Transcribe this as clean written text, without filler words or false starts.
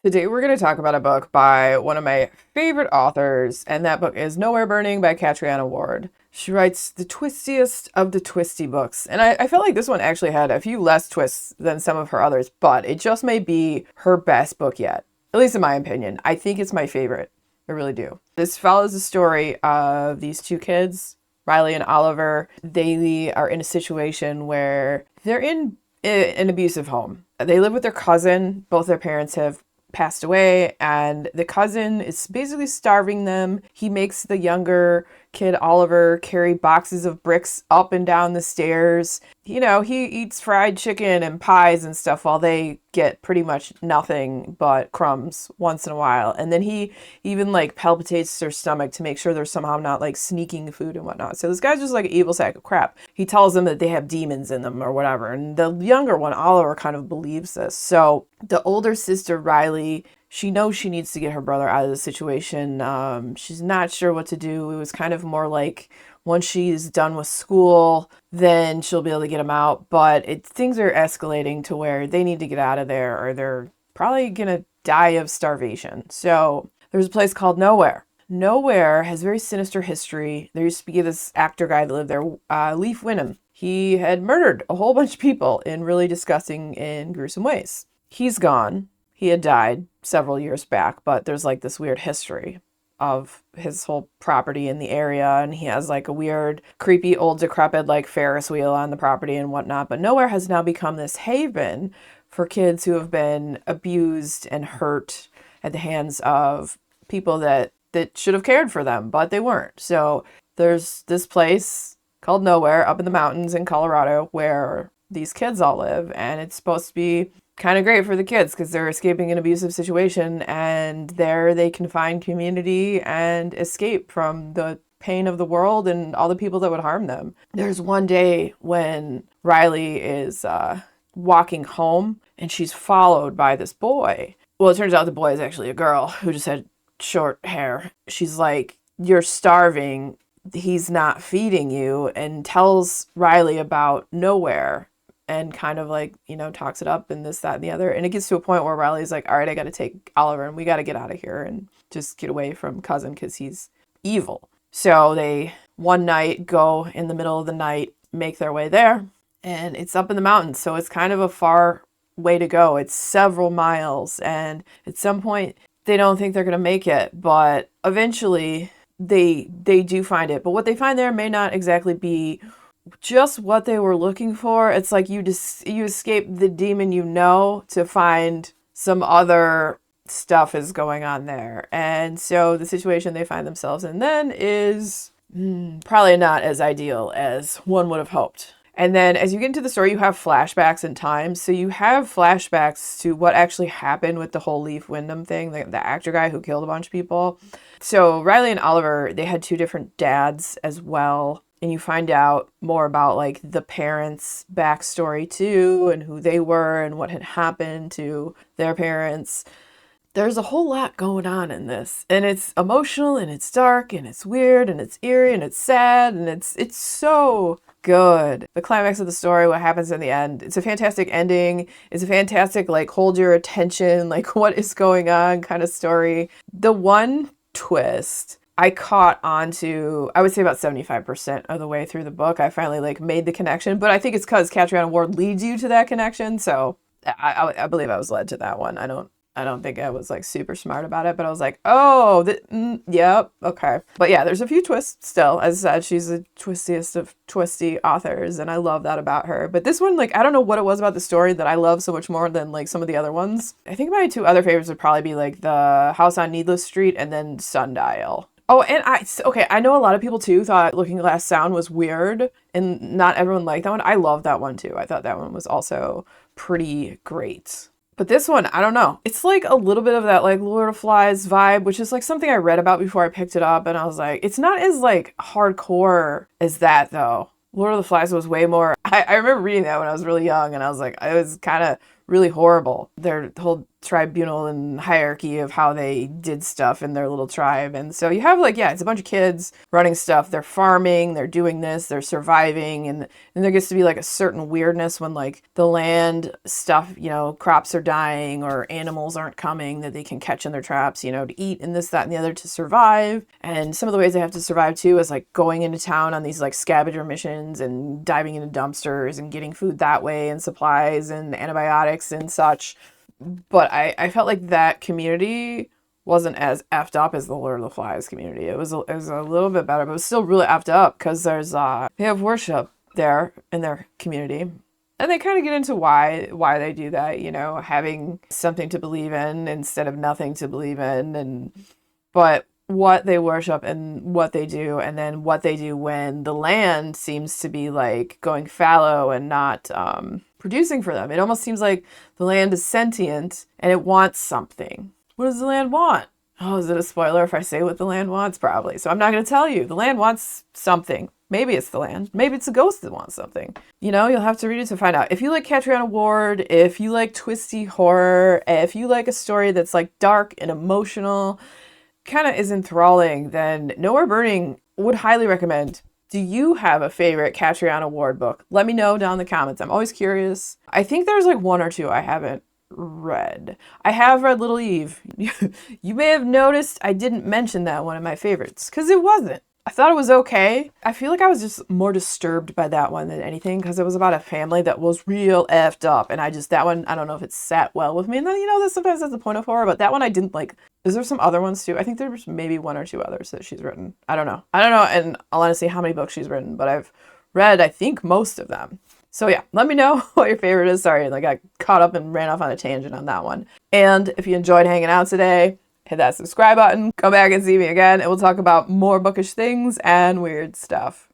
Today we're going to talk about a book by one of my favorite authors, and that book is Nowhere Burning by Catriona Ward. She writes the twistiest of the twisty books, and I felt like this one actually had a few less twists than some of her others, but it just may be her best book yet, at least in my opinion. I think it's my favorite. I really do. This follows the story of these two kids, Riley and Oliver. They are in a situation where they're in an abusive home. They live with their cousin. Both their parents have passed away, and the cousin is basically starving them. He makes the younger kid, Oliver, carry boxes of bricks up and down the stairs. You know, he eats fried chicken and pies and stuff while they get pretty much nothing but crumbs once in a while. And then he even like palpitates their stomach to make sure they're somehow not like sneaking food and whatnot. So this guy's just like an evil sack of crap. He tells them that they have demons in them or whatever. And the younger one, Oliver, kind of believes this. So the older sister, Riley, she knows she needs to get her brother out of the situation. She's not sure what to do. It was kind of more like once she's done with school, then she'll be able to get him out. But things are escalating to where they need to get out of there or they're probably going to die of starvation. So there's a place called Nowhere. Nowhere has very sinister history. There used to be this actor guy that lived there, Leaf Winham. He had murdered a whole bunch of people in really disgusting and gruesome ways. He's gone. He had died several years back, but there's like this weird history of his whole property in the area, and he has like a weird, creepy, old, decrepit like Ferris wheel on the property and whatnot. But Nowhere has now become this haven for kids who have been abused and hurt at the hands of people that should have cared for them, but they weren't. So there's this place called Nowhere up in the mountains in Colorado where these kids all live, and it's supposed to be kind of great for the kids because they're escaping an abusive situation, and there they can find community and escape from the pain of the world and all the people that would harm them. There's one day when Riley is walking home and she's followed by this boy. Well, it turns out the boy is actually a girl who just had short hair. She's like, "You're starving. He's not feeding you," and tells Riley about Nowhere. And kind of like, you know, talks it up and this, that, and the other. And it gets to a point where Riley's like, all right, I got to take Oliver and we got to get out of here and just get away from cousin because he's evil. So they one night go in the middle of the night, make their way there. And it's up in the mountains. So it's kind of a far way to go. It's several miles. And at some point, they don't think they're going to make it. But eventually, they do find it. But what they find there may not exactly be just what they were looking for. It's like you escape the demon, you know, to find some other stuff is going on there. And so the situation they find themselves in then is probably not as ideal as one would have hoped. And then as you get into the story, you have flashbacks in time. So you have flashbacks to what actually happened with the whole Leaf Wyndham thing, the actor guy who killed a bunch of people. So Riley and Oliver, they had two different dads as well. And you find out more about like the parents' backstory too, and who they were and what had happened to their parents. There's a whole lot going on in this, and it's emotional and it's dark and it's weird and it's eerie and it's sad and it's so good. The climax of the story, what happens in the end, it's a fantastic ending. It's a fantastic like hold your attention, like what is going on kind of story. The one twist I caught on to, I would say about 75% of the way through the book. I finally like made the connection, but I think it's because Catriona Ward leads you to that connection. So I believe I was led to that one. I don't think I was like super smart about it, but I was like, oh, yep, okay. But yeah, there's a few twists still. As I said, she's the twistiest of twisty authors, and I love that about her. But this one, like, I don't know what it was about the story that I love so much more than like some of the other ones. I think my two other favorites would probably be like The House on Needless Street and then Sundial. Oh, and I know a lot of people too thought Looking Glass Sound was weird, and not everyone liked that one. I love that one too. I thought that one was also pretty great. But this one, I don't know. It's like a little bit of that like Lord of Flies vibe, which is like something I read about before I picked it up, and I was like, it's not as like hardcore as that though. Lord of the Flies was way more, I remember reading that when I was really young, and I was like, it was kind of really horrible. Their whole tribunal and hierarchy of how they did stuff in their little tribe. And so you have like, yeah, it's a bunch of kids running stuff. They're farming, they're doing this, they're surviving. And there gets to be like a certain weirdness when like the land stuff, you know, crops are dying or animals aren't coming that they can catch in their traps, you know, to eat and this, that, and the other to survive. And some of the ways they have to survive too is like going into town on these like scavenger missions and diving into dumpsters and getting food that way and supplies and antibiotics and such. But I felt like that community wasn't as effed up as the Lord of the Flies community. It was a little bit better, but it was still really effed up because there's they have worship there in their community. And they kind of get into why they do that, you know, having something to believe in instead of nothing to believe in. But what they worship and what they do, and then what they do when the land seems to be like going fallow and not producing for them. It almost seems like the land is sentient and it wants something. What does the land want? Oh, is it a spoiler if I say what the land wants? Probably. So I'm not going to tell you. The land wants something. Maybe it's the land. Maybe it's a ghost that wants something. You know, you'll have to read it to find out. If you like Catriona Ward, if you like twisty horror, if you like a story that's like dark and emotional, kind of is enthralling, then Nowhere Burning would highly recommend. Do you have a favorite Catriona Ward book? Let me know down in the comments. I'm always curious. I think there's like one or two I haven't read. I have read Little Eve. You may have noticed I didn't mention that one of my favorites because it wasn't. I thought it was okay. I feel like I was just more disturbed by that one than anything because it was about a family that was real effed up. And that one, I don't know if it sat well with me. And then, you know, sometimes that's the point of horror, but that one I didn't like. Is there some other ones too? I think there's maybe one or two others that she's written. I don't know. And I'll honestly how many books she's written, but I've read, I think, most of them. So yeah, let me know what your favorite is. Sorry, I got caught up and ran off on a tangent on that one. And if you enjoyed hanging out today, hit that subscribe button, come back and see me again, and we'll talk about more bookish things and weird stuff.